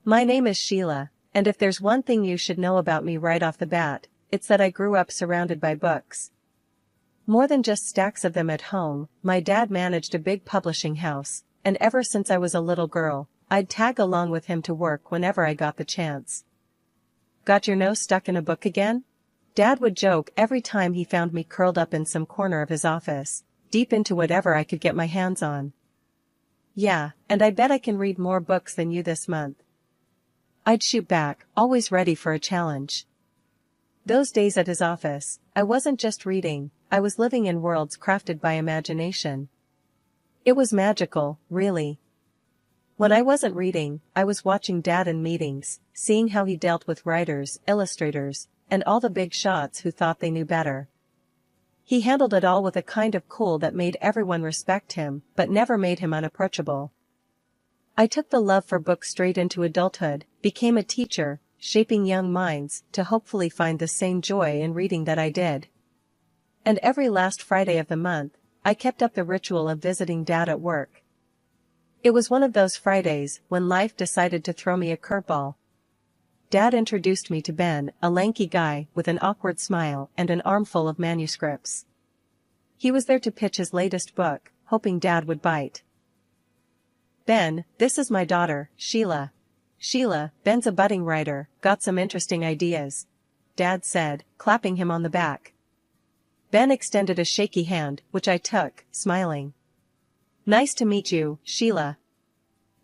My name is Sheila, and if there's one thing you should know about me right off the bat, it's that I grew up surrounded by books. More than just stacks of them at home, my dad managed a big publishing house, and ever since I was a little girl, I'd tag along with him to work whenever I got the chance. Got your nose stuck in a book again? Dad would joke every time he found me curled up in some corner of his office, deep into whatever I could get my hands on. Yeah, and I bet I can read more books than you this month. I'd shoot back, always ready for a challenge. Those days at his office, I wasn't just reading, I was living in worlds crafted by imagination. It was magical, really. When I wasn't reading, I was watching Dad in meetings, seeing how he dealt with writers, illustrators, and all the big shots who thought they knew better. He handled it all with a kind of cool that made everyone respect him, but never made him unapproachable. I took the love for books straight into adulthood, became a teacher, shaping young minds to hopefully find the same joy in reading that I did. And every last Friday of the month, I kept up the ritual of visiting Dad at work. It was one of those Fridays when life decided to throw me a curveball. Dad introduced me to Ben, a lanky guy with an awkward smile and an armful of manuscripts. He was there to pitch his latest book, hoping Dad would bite. Ben, this is my daughter, Sheila. Sheila, Ben's a budding writer, got some interesting ideas, Dad said, clapping him on the back. Ben extended a shaky hand, which I took, smiling. Nice to meet you, Sheila.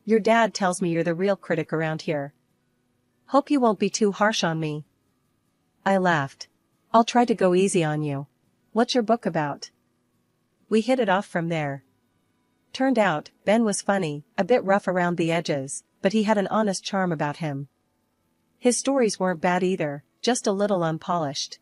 Your dad tells me you're the real critic around here. Hope you won't be too harsh on me. I laughed. I'll try to go easy on you. What's your book about? We hit it off from there. Turned out, Ben was funny, a bit rough around the edges, but he had an honest charm about him. His stories weren't bad either, just a little unpolished.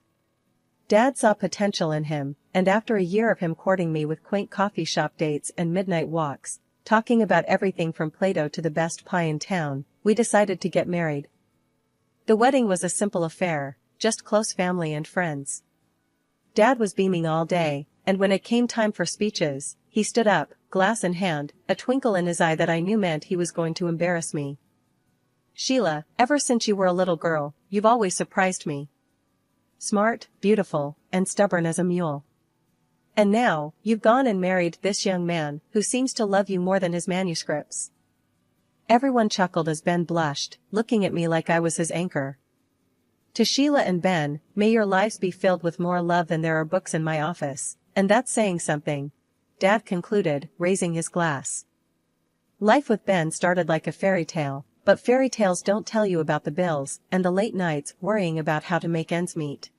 Dad saw potential in him, and after a year of him courting me with quaint coffee shop dates and midnight walks, talking about everything from Play-Doh to the best pie in town, we decided to get married. The wedding was a simple affair, just close family and friends. Dad was beaming all day, and when it came time for speeches, he stood up, glass in hand, a twinkle in his eye that I knew meant he was going to embarrass me. Sheila, ever since you were a little girl, you've always surprised me. Smart, beautiful, and stubborn as a mule. And now, you've gone and married this young man who seems to love you more than his manuscripts. Everyone chuckled as Ben blushed, looking at me like I was his anchor. To Sheila and Ben, may your lives be filled with more love than there are books in my office, and that's saying something, Dad concluded, raising his glass. Life with Ben started like a fairy tale, but fairy tales don't tell you about the bills and the late nights worrying about how to make ends meet.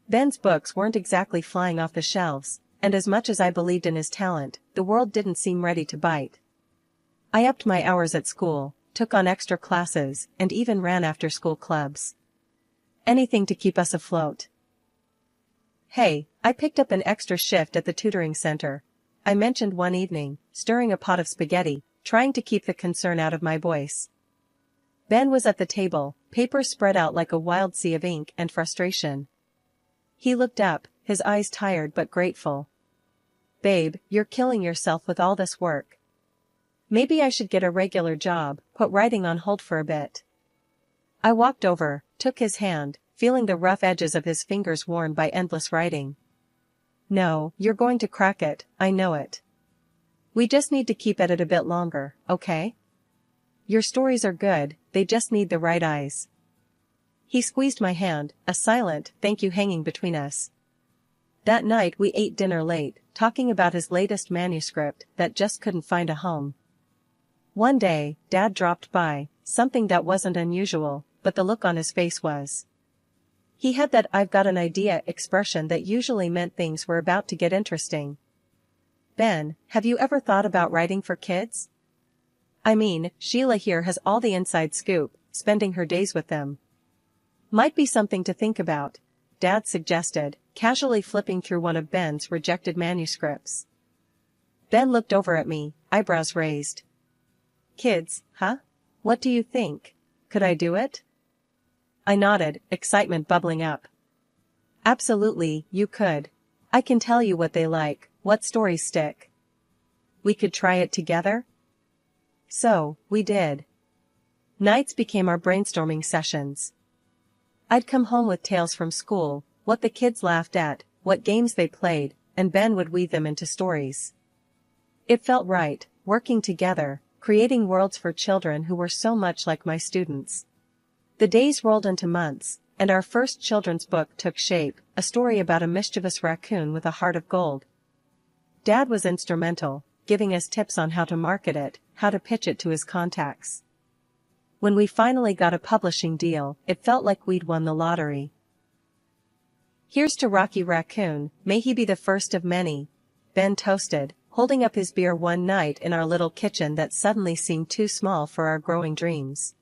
Ben's books weren't exactly flying off the shelves, and as much as I believed in his talent, the world didn't seem ready to bite. I upped my hours at school, took on extra classes, and even ran after-school clubs. Anything to keep us afloat. Hey, I picked up an extra shift at the tutoring center, I mentioned one evening, stirring a pot of spaghetti, trying to keep the concern out of my voice. Ben was at the table, papers spread out like a wild sea of ink and frustration. He looked up, his eyes tired but grateful. Babe, you're killing yourself with all this work. Maybe I should get a regular job, put writing on hold for a bit. I walked over, took his hand, feeling the rough edges of his fingers worn by endless writing. No, you're going to crack it, I know it. We just need to keep at it a bit longer, okay? Your stories are good, they just need the right eyes. He squeezed my hand, a silent thank you hanging between us. That night we ate dinner late, talking about his latest manuscript that just couldn't find a home. One day, Dad dropped by, something that wasn't unusual, but the look on his face was. He had that "I've got an idea" expression that usually meant things were about to get interesting. Ben, have you ever thought about writing for kids? I mean, Sheila here has all the inside scoop, spending her days with them. Might be something to think about, Dad suggested, casually flipping through one of Ben's rejected manuscripts. Ben looked over at me, eyebrows raised. Kids, huh? What do you think? Could I do it? I nodded, excitement bubbling up. Absolutely, you could. I can tell you what they like, what stories stick. We could try it together? So, we did. Nights became our brainstorming sessions. I'd come home with tales from school, what the kids laughed at, what games they played, and Ben would weave them into stories. It felt right, working together, creating worlds for children who were so much like my students. The days rolled into months, and our first children's book took shape, a story about a mischievous raccoon with a heart of gold. Dad was instrumental, giving us tips on how to market it, how to pitch it to his contacts. When we finally got a publishing deal, it felt like we'd won the lottery. "Here's to Rocky Raccoon, may he be the first of many," Ben toasted, holding up his beer one night in our little kitchen that suddenly seemed too small for our growing dreams.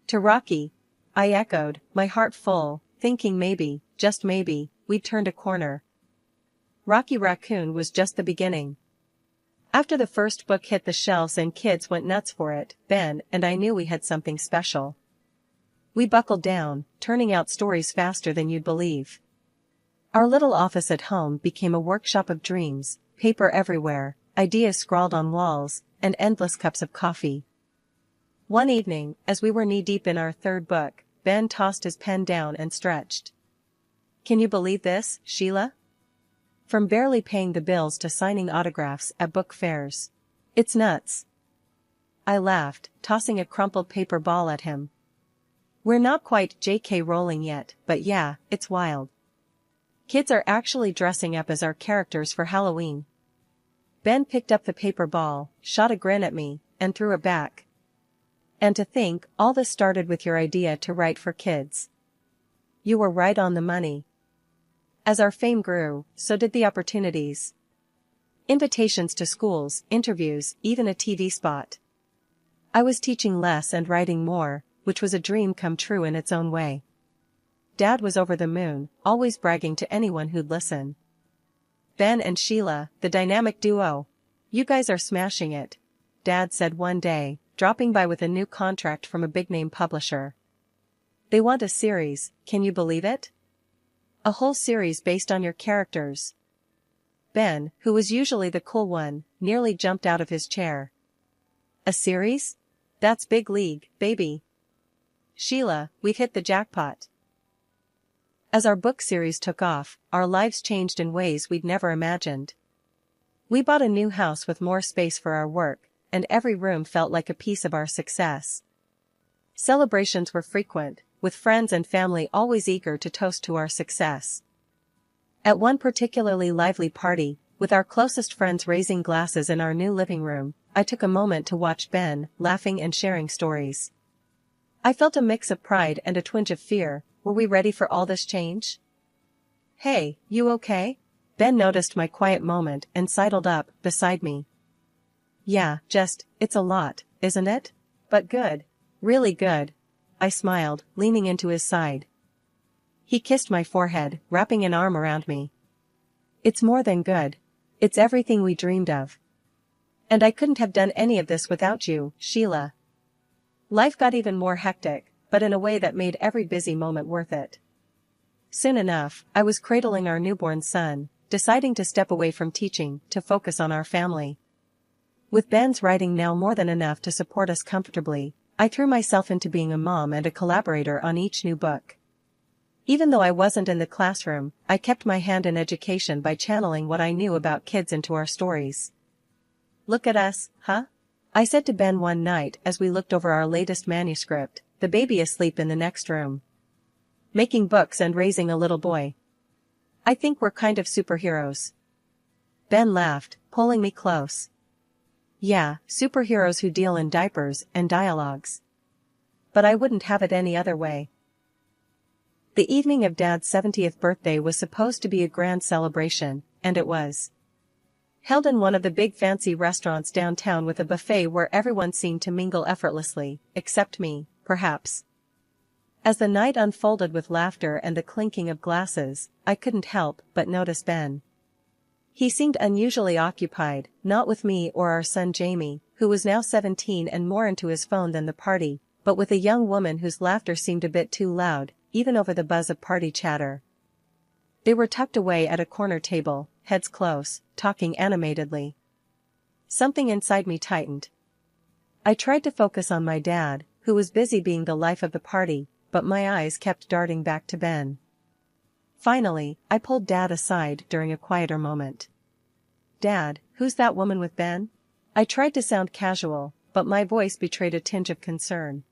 "To Rocky," I echoed, my heart full, thinking maybe, just maybe, we'd turned a corner. Rocky Raccoon was just the beginning. After the first book hit the shelves and kids went nuts for it, Ben and I knew we had something special. We buckled down, turning out stories faster than you'd believe. Our little office at home became a workshop of dreams, paper everywhere, ideas scrawled on walls, and endless cups of coffee. One evening, as we were knee-deep in our third book, Ben tossed his pen down and stretched. "Can you believe this, Sheila? From barely paying the bills to signing autographs at book fairs. It's nuts." I laughed, tossing a crumpled paper ball at him. "We're not quite J.K. Rowling yet, but yeah, it's wild. Kids are actually dressing up as our characters for Halloween." Ben picked up the paper ball, shot a grin at me, and threw it back. "And to think, all this started with your idea to write for kids. You were right on the money." As our fame grew, so did the opportunities. Invitations to schools, interviews, even a TV spot. I was teaching less and writing more, which was a dream come true in its own way. Dad was over the moon, always bragging to anyone who'd listen. "Ben and Sheila, the dynamic duo. You guys are smashing it," Dad said one day, dropping by with a new contract from a big-name publisher. "They want a series, can you believe it? A whole series based on your characters." Ben, who was usually the cool one, nearly jumped out of his chair. "A series? That's big league, baby. Sheila, we've hit the jackpot." As our book series took off, our lives changed in ways we'd never imagined. We bought a new house with more space for our work, and every room felt like a piece of our success. Celebrations were frequent, with friends and family always eager to toast to our success. At one particularly lively party, with our closest friends raising glasses in our new living room, I took a moment to watch Ben, laughing and sharing stories. I felt a mix of pride and a twinge of fear. Were we ready for all this change? "Hey, you okay?" Ben noticed my quiet moment and sidled up beside me. "Yeah, it's a lot, isn't it? But good. Really good," I smiled, leaning into his side. He kissed my forehead, wrapping an arm around me. "It's more than good. It's everything we dreamed of. And I couldn't have done any of this without you, Sheila." Life got even more hectic, but in a way that made every busy moment worth it. Soon enough, I was cradling our newborn son, deciding to step away from teaching to focus on our family. With Ben's writing now more than enough to support us comfortably, I threw myself into being a mom and a collaborator on each new book. Even though I wasn't in the classroom, I kept my hand in education by channeling what I knew about kids into our stories. "Look at us, huh?" I said to Ben one night as we looked over our latest manuscript, the baby asleep in the next room. "Making books and raising a little boy. I think we're kind of superheroes." Ben laughed, pulling me close. "Yeah, superheroes who deal in diapers and dialogues. But I wouldn't have it any other way." The evening of Dad's 70th birthday was supposed to be a grand celebration, and it was. Held in one of the big fancy restaurants downtown with a buffet where everyone seemed to mingle effortlessly, except me, perhaps. As the night unfolded with laughter and the clinking of glasses, I couldn't help but notice Ben. He seemed unusually occupied, not with me or our son Jamie, who was now 17 and more into his phone than the party, but with a young woman whose laughter seemed a bit too loud, even over the buzz of party chatter. They were tucked away at a corner table, heads close, talking animatedly. Something inside me tightened. I tried to focus on my dad, who was busy being the life of the party, but my eyes kept darting back to Ben. Finally, I pulled Dad aside during a quieter moment. "Dad, who's that woman with Ben?" I tried to sound casual, but my voice betrayed a tinge of concern.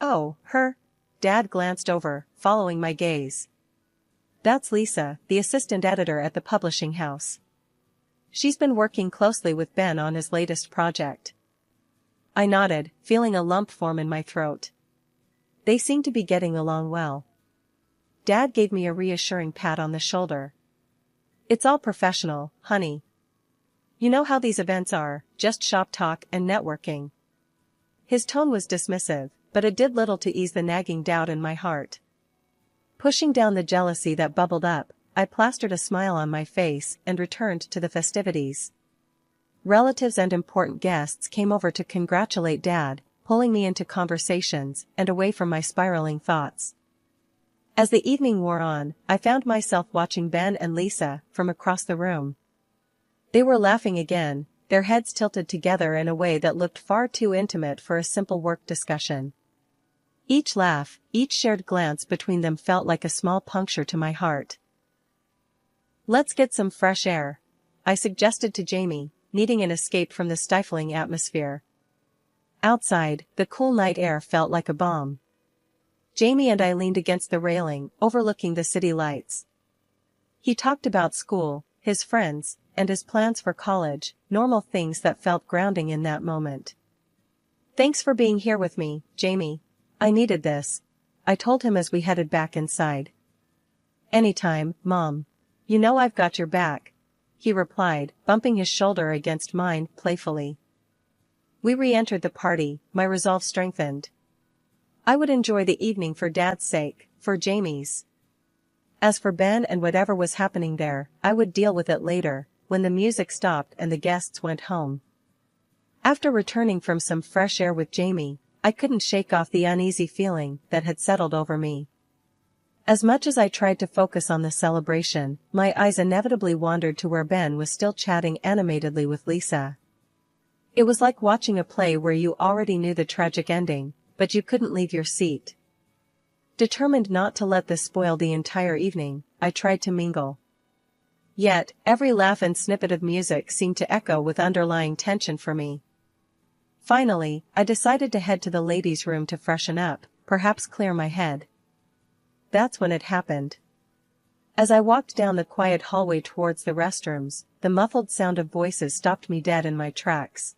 "Oh, her?" Dad glanced over, following my gaze. "That's Lisa, the assistant editor at the publishing house. She's been working closely with Ben on his latest project." I nodded, feeling a lump form in my throat. They seemed to be getting along well. Dad gave me a reassuring pat on the shoulder. "It's all professional, honey. You know how these events are, just shop talk and networking." His tone was dismissive, but it did little to ease the nagging doubt in my heart. Pushing down the jealousy that bubbled up, I plastered a smile on my face and returned to the festivities. Relatives and important guests came over to congratulate Dad, pulling me into conversations and away from my spiraling thoughts. As the evening wore on, I found myself watching Ben and Lisa from across the room. They were laughing again, their heads tilted together in a way that looked far too intimate for a simple work discussion. Each laugh, each shared glance between them felt like a small puncture to my heart. "Let's get some fresh air," I suggested to Jamie, needing an escape from the stifling atmosphere. Outside, the cool night air felt like a balm. Jamie and I leaned against the railing, overlooking the city lights. He talked about school, his friends, and his plans for college, normal things that felt grounding in that moment. "Thanks for being here with me, Jamie. I needed this," I told him as we headed back inside. "Anytime, Mom. You know I've got your back," he replied, bumping his shoulder against mine playfully. We re-entered the party, my resolve strengthened. I would enjoy the evening for Dad's sake, for Jamie's. As for Ben and whatever was happening there, I would deal with it later, when the music stopped and the guests went home. After returning from some fresh air with Jamie, I couldn't shake off the uneasy feeling that had settled over me. As much as I tried to focus on the celebration, my eyes inevitably wandered to where Ben was still chatting animatedly with Lisa. It was like watching a play where you already knew the tragic ending, but you couldn't leave your seat. Determined not to let this spoil the entire evening, I tried to mingle. Yet, every laugh and snippet of music seemed to echo with underlying tension for me. Finally, I decided to head to the ladies' room to freshen up, perhaps clear my head. That's when it happened. As I walked down the quiet hallway towards the restrooms, the muffled sound of voices stopped me dead in my tracks.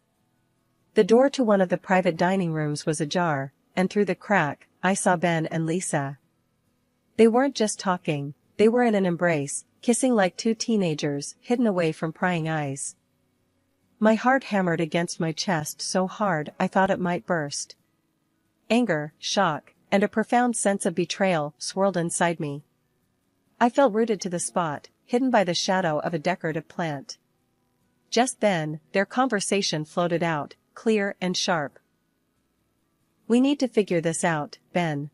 The door to one of the private dining rooms was ajar, and through the crack, I saw Ben and Lisa. They weren't just talking, they were in an embrace, kissing like two teenagers, hidden away from prying eyes. My heart hammered against my chest so hard I thought it might burst. Anger, shock, and a profound sense of betrayal swirled inside me. I felt rooted to the spot, hidden by the shadow of a decorative plant. Just then, their conversation floated out, clear and sharp. "We need to figure this out, Ben.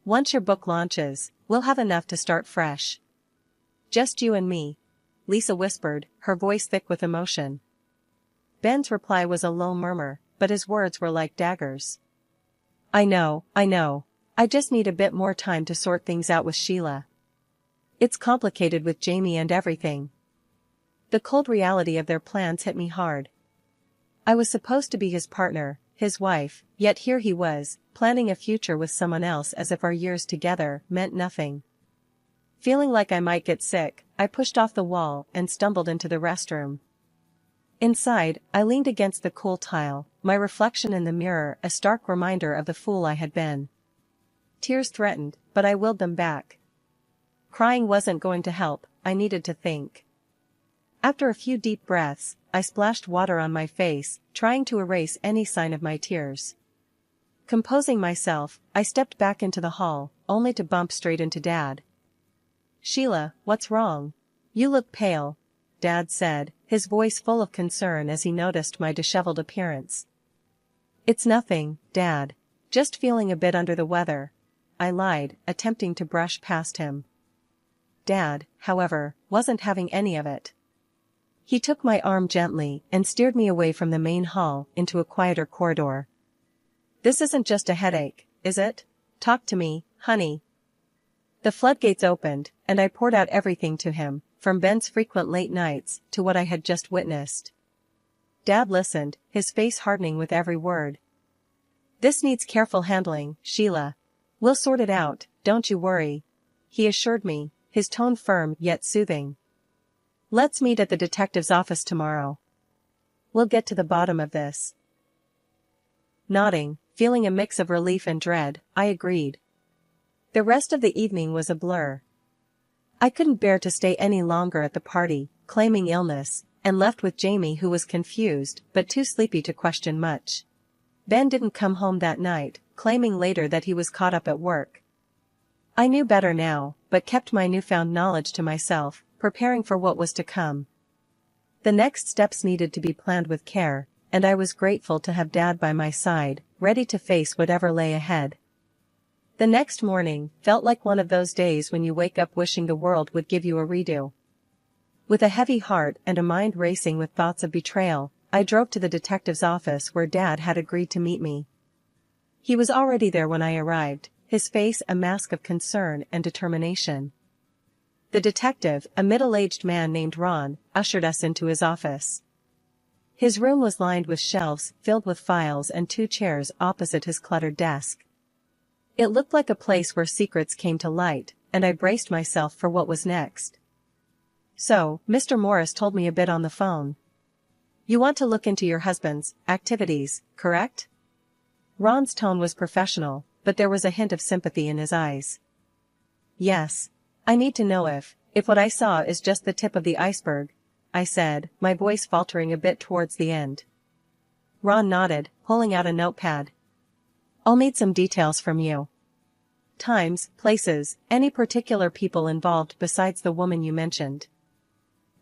Once your book launches, we'll have enough to start fresh." "Just you and me," Lisa whispered, her voice thick with emotion. Ben's reply was a low murmur, but his words were like daggers. I know. I just need a bit more time to sort things out with Sheila. It's complicated with Jamie and everything." The cold reality of their plans hit me hard. I was supposed to be his partner, his wife, yet here he was, planning a future with someone else as if our years together meant nothing. Feeling like I might get sick, I pushed off the wall and stumbled into the restroom. Inside, I leaned against the cool tile, my reflection in the mirror a stark reminder of the fool I had been. Tears threatened, but I willed them back. Crying wasn't going to help, I needed to think. After a few deep breaths, I splashed water on my face, trying to erase any sign of my tears. Composing myself, I stepped back into the hall, only to bump straight into Dad. "Sheila, what's wrong? You look pale," Dad said, his voice full of concern as he noticed my disheveled appearance. "It's nothing, Dad. Just feeling a bit under the weather," I lied, attempting to brush past him. Dad, however, wasn't having any of it. He took my arm gently and steered me away from the main hall into a quieter corridor. This isn't just a headache, is it? Talk to me, honey. The floodgates opened, and I poured out everything to him, from Ben's frequent late nights to what I had just witnessed. Dad listened, his face hardening with every word. "This needs careful handling, Sheila. We'll sort it out, don't you worry," he assured me, his tone firm yet soothing. "Let's meet at the detective's office tomorrow. We'll get to the bottom of this." Nodding, feeling a mix of relief and dread, I agreed. The rest of the evening was a blur. I couldn't bear to stay any longer at the party, claiming illness, and left with Jamie, who was confused but too sleepy to question much. Ben didn't come home that night, claiming later that he was caught up at work. I knew better now, but kept my newfound knowledge to myself, preparing for what was to come. The next steps needed to be planned with care, and I was grateful to have Dad by my side, ready to face whatever lay ahead. The next morning felt like one of those days when you wake up wishing the world would give you a redo. With a heavy heart and a mind racing with thoughts of betrayal, I drove to the detective's office where Dad had agreed to meet me. He was already there when I arrived, his face a mask of concern and determination. The detective, a middle-aged man named Ron, ushered us into his office. His room was lined with shelves filled with files and 2 chairs opposite his cluttered desk. It looked like a place where secrets came to light, and I braced myself for what was next. "So, Mr. Morris told me a bit on the phone. You want to look into your husband's activities, correct?" Ron's tone was professional, but there was a hint of sympathy in his eyes. "Yes. I need to know if what I saw is just the tip of the iceberg," I said, my voice faltering a bit towards the end. Ron nodded, pulling out a notepad. "I'll need some details from you. Times, places, any particular people involved besides the woman you mentioned."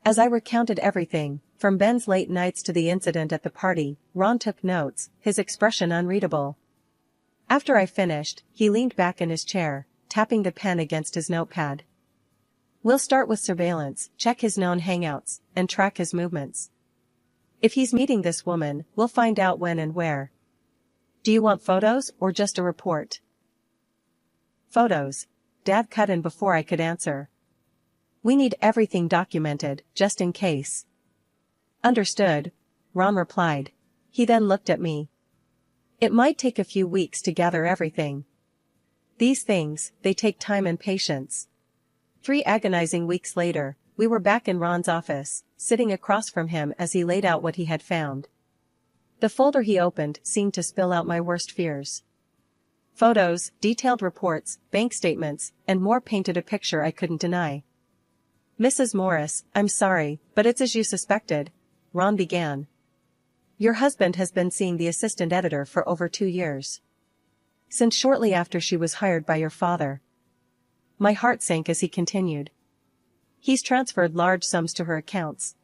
As I recounted everything, from Ben's late nights to the incident at the party, Ron took notes, his expression unreadable. After I finished, he leaned back in his chair, tapping the pen against his notepad. "We'll start with surveillance, check his known hangouts, and track his movements. If he's meeting this woman, we'll find out when and where. Do you want photos or just a report?" "Photos," Dad cut in before I could answer. "We need everything documented, just in case." "Understood," Ron replied. He then looked at me. "It might take a few weeks to gather everything. These things, they take time and patience." 3 agonizing weeks later, we were back in Ron's office, sitting across from him as he laid out what he had found. The folder he opened seemed to spill out my worst fears. Photos, detailed reports, bank statements, and more painted a picture I couldn't deny. "Mrs. Morris, I'm sorry, but it's as you suspected," Ron began. "Your husband has been seeing the assistant editor for over 2 years. Since shortly after she was hired by your father." My heart sank as he continued. "He's transferred large sums to her accounts.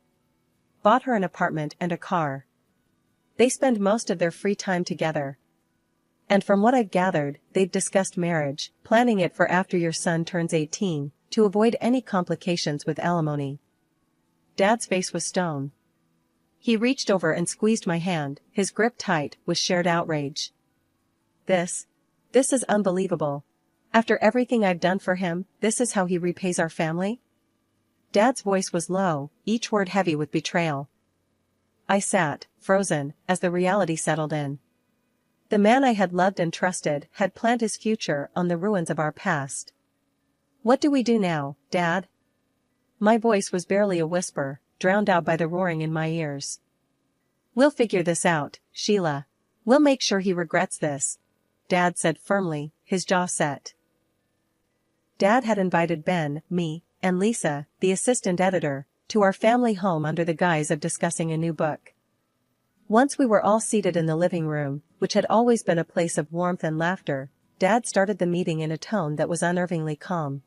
Bought her an apartment and a car. They spend most of their free time together. And from what I've gathered, they've discussed marriage, planning it for after your son turns 18, to avoid any complications with alimony." Dad's face was stone. He reached over and squeezed my hand, his grip tight with shared outrage. This is unbelievable. After everything I've done for him, this is how he repays our family?" Dad's voice was low, each word heavy with betrayal. I sat, frozen, as the reality settled in. The man I had loved and trusted had planned his future on the ruins of our past. "What do we do now, Dad?" My voice was barely a whisper, drowned out by the roaring in my ears. "We'll figure this out, Sheila. We'll make sure he regrets this," Dad said firmly, his jaw set. Dad had invited Ben, me, and Lisa, the assistant editor, to our family home under the guise of discussing a new book. Once we were all seated in the living room, which had always been a place of warmth and laughter, Dad started the meeting in a tone that was unnervingly calm.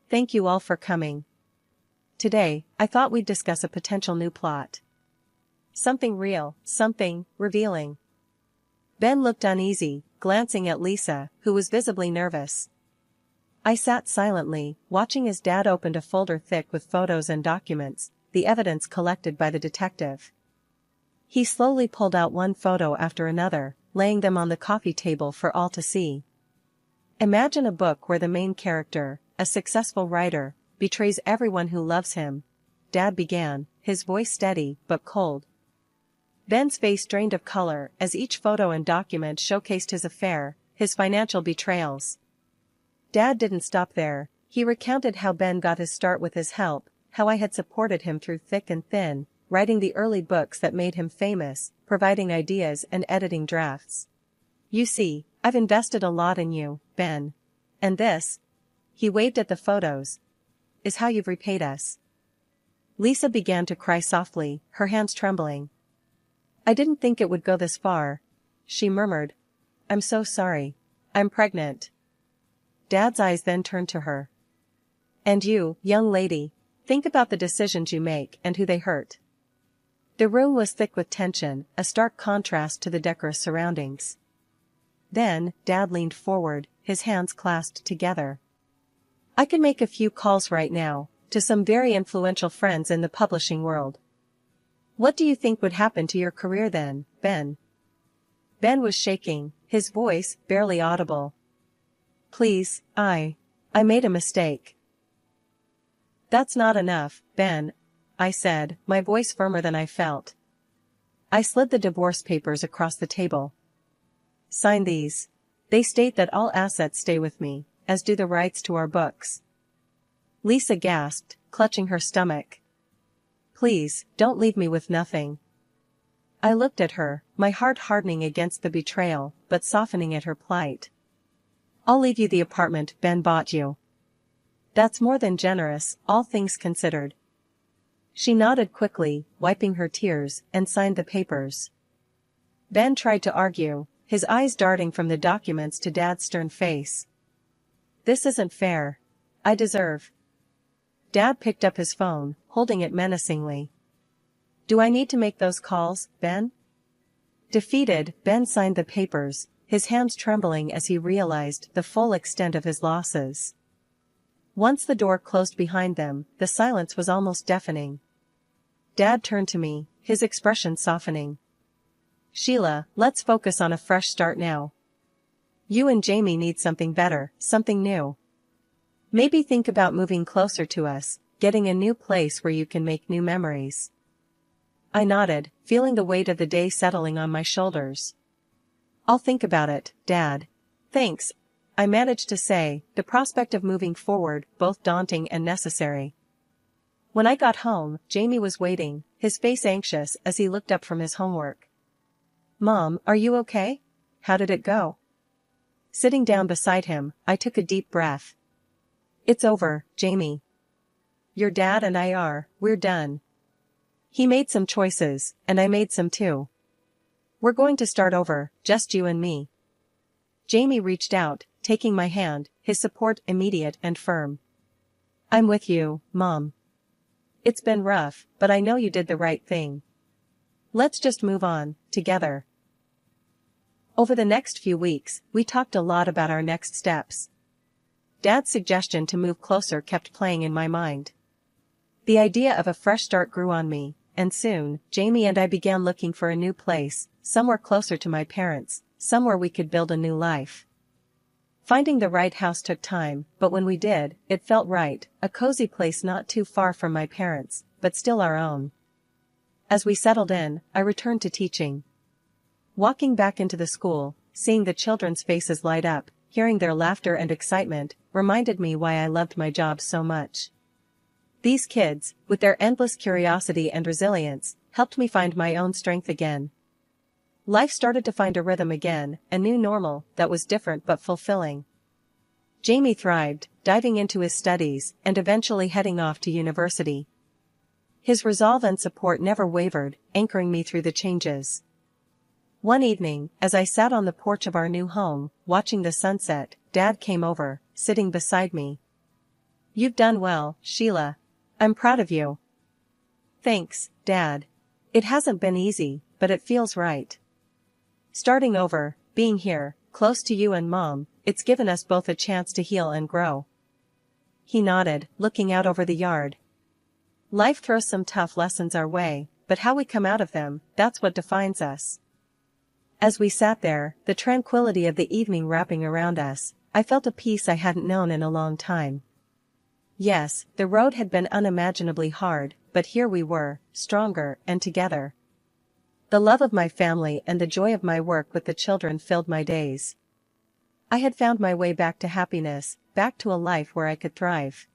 "Thank you all for coming. Today, I thought we'd discuss a potential new plot. Something real, something revealing." Ben looked uneasy, glancing at Lisa, who was visibly nervous. I sat silently, watching as Dad opened a folder thick with photos and documents, the evidence collected by the detective. He slowly pulled out one photo after another, laying them on the coffee table for all to see. Imagine a book where the main character, a successful writer, betrays everyone who loves him. Dad began, his voice steady but cold. Ben's face drained of color as each photo and document showcased his affair, his financial betrayals. Dad didn't stop there. He recounted how Ben got his start with his help, how I had supported him through thick and thin, writing the early books that made him famous, providing ideas and editing drafts. You see, I've invested a lot in you, Ben. And this, he waved at the photos, is how you've repaid us. Lisa began to cry softly, her hands trembling. I didn't think it would go this far, she murmured. I'm so sorry. I'm pregnant. Dad's eyes then turned to her. And you, young lady, think about the decisions you make and who they hurt. The room was thick with tension, a stark contrast to the decorous surroundings. Then, Dad leaned forward, his hands clasped together. I could make a few calls right now, to some very influential friends in the publishing world. What do you think would happen to your career then, Ben? Ben was shaking, his voice barely audible. Please, I made a mistake. That's not enough, Ben, I said, my voice firmer than I felt. I slid the divorce papers across the table. Sign these. They state that all assets stay with me, as do the rights to our books. Lisa gasped, clutching her stomach. Please, don't leave me with nothing. I looked at her, my heart hardening against the betrayal, but softening at her plight. I'll leave you the apartment Ben bought you. That's more than generous, all things considered. She nodded quickly, wiping her tears, and signed the papers. Ben tried to argue, his eyes darting from the documents to Dad's stern face. This isn't fair. I deserve. Dad picked up his phone, holding it menacingly. Do I need to make those calls, Ben? Defeated, Ben signed the papers, his hands trembling as he realized the full extent of his losses. Once the door closed behind them, the silence was almost deafening. Dad turned to me, his expression softening. Sheila, let's focus on a fresh start now. You and Jamie need something better, something new. Maybe think about moving closer to us, getting a new place where you can make new memories. I nodded, feeling the weight of the day settling on my shoulders. I'll think about it, Dad. Thanks, I managed to say, the prospect of moving forward both daunting and necessary. When I got home, Jamie was waiting, his face anxious as he looked up from his homework. Mom, are you okay? How did it go? Sitting down beside him, I took a deep breath. It's over, Jamie. Your dad and we're done. He made some choices, and I made some too. We're going to start over, just you and me. Jamie reached out, taking my hand, his support immediate and firm. I'm with you, Mom. It's been rough, but I know you did the right thing. Let's just move on, together. Over the next few weeks, we talked a lot about our next steps. Dad's suggestion to move closer kept playing in my mind. The idea of a fresh start grew on me, and soon, Jamie and I began looking for a new place, somewhere closer to my parents, somewhere we could build a new life. Finding the right house took time, but when we did, it felt right, a cozy place not too far from my parents, but still our own. As we settled in, I returned to teaching. Walking back into the school, seeing the children's faces light up, hearing their laughter and excitement, reminded me why I loved my job so much. These kids, with their endless curiosity and resilience, helped me find my own strength again. Life started to find a rhythm again, a new normal that was different but fulfilling. Jamie thrived, diving into his studies and eventually heading off to university. His resolve and support never wavered, anchoring me through the changes. One evening, as I sat on the porch of our new home, watching the sunset, Dad came over, sitting beside me. You've done well, Sheila. I'm proud of you. Thanks, Dad. It hasn't been easy, but it feels right. Starting over, being here, close to you and Mom, it's given us both a chance to heal and grow. He nodded, looking out over the yard. Life throws some tough lessons our way, but how we come out of them, that's what defines us. As we sat there, the tranquility of the evening wrapping around us, I felt a peace I hadn't known in a long time. Yes, the road had been unimaginably hard, but here we were, stronger and together. The love of my family and the joy of my work with the children filled my days. I had found my way back to happiness, back to a life where I could thrive.